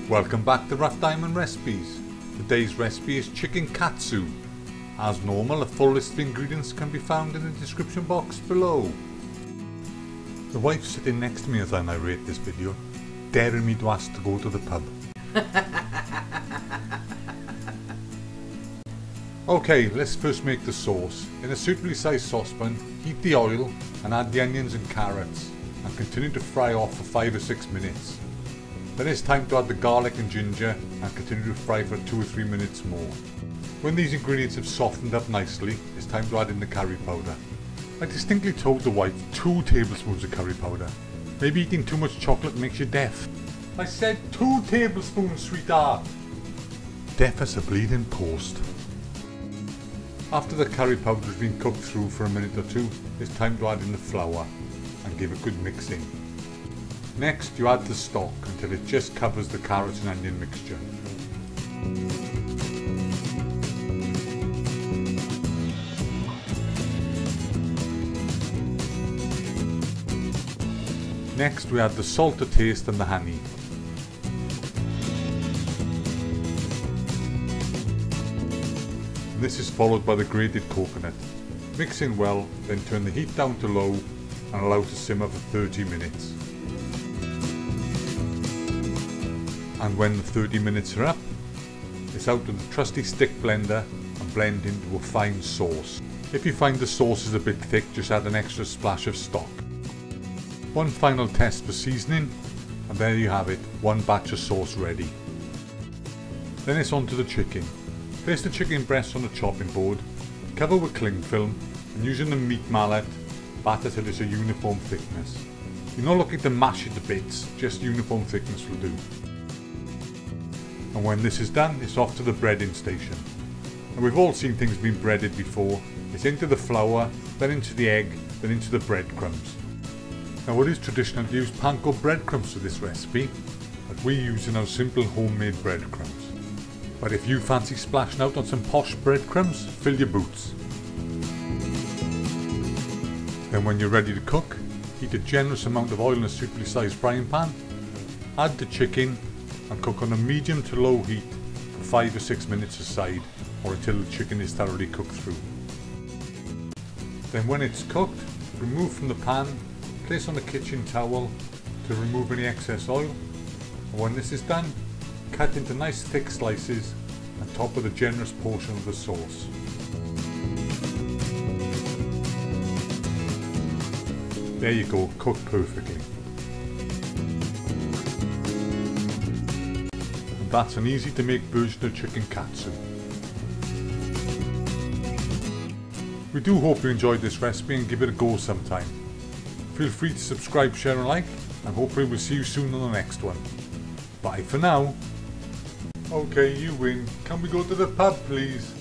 Welcome back to Rough Diamond Recipes. Today's recipe is chicken katsu. As normal, a full list of ingredients can be found in the description box below. The wife's sitting next to me as I narrate this video, daring me to ask to go to the pub. Okay, let's first make the sauce. In a suitably sized saucepan, heat the oil and add the onions and carrots and continue to fry off for 5 or 6 minutes. Then it's time to add the garlic and ginger and continue to fry for 2 or 3 minutes more. When these ingredients have softened up nicely, it's time to add in the curry powder. I distinctly told the wife 2 tablespoons of curry powder. Maybe eating too much chocolate makes you deaf. I said 2 tablespoons, sweetheart. Deaf as a bleeding post. After the curry powder has been cooked through for a minute or two, it's time to add in the flour and give a good mixing. Next, you add the stock until it just covers the carrots and onion mixture. Next, we add the salt to taste and the honey. And this is followed by the grated coconut. Mix in well, then turn the heat down to low and allow to simmer for 30 minutes. And when the 30 minutes are up, it's out with the trusty stick blender and blend into a fine sauce. If you find the sauce is a bit thick, just add an extra splash of stock. One final test for seasoning, and there you have it, one batch of sauce ready. Then it's on to the chicken. Place the chicken breast on a chopping board, cover with cling film, and using the meat mallet, batter till it's a uniform thickness. You're not looking to mash it to bits, just uniform thickness will do. And when this is done, it's off to the breading station. And we've all seen things being breaded before. It's into the flour, then into the egg, then into the breadcrumbs. Now it is traditional to use panko breadcrumbs for this recipe, but we use in our simple homemade breadcrumbs. But if you fancy splashing out on some posh breadcrumbs, fill your boots. Then when you're ready to cook, heat a generous amount of oil in a suitably sized frying pan, add the chicken and cook on a medium to low heat for 5 or 6 minutes aside, or until the chicken is thoroughly cooked through. Then when it's cooked, remove from the pan, place on a kitchen towel to remove any excess oil, and when this is done, cut into nice thick slices and top with a generous portion of the sauce. There you go, cooked perfectly. And that's an easy to make version of chicken katsu. We do hope you enjoyed this recipe and give it a go sometime. Feel free to subscribe, share and like, and hopefully we'll see you soon on the next one. Bye for now. Okay, you win. Can we go to the pub, please?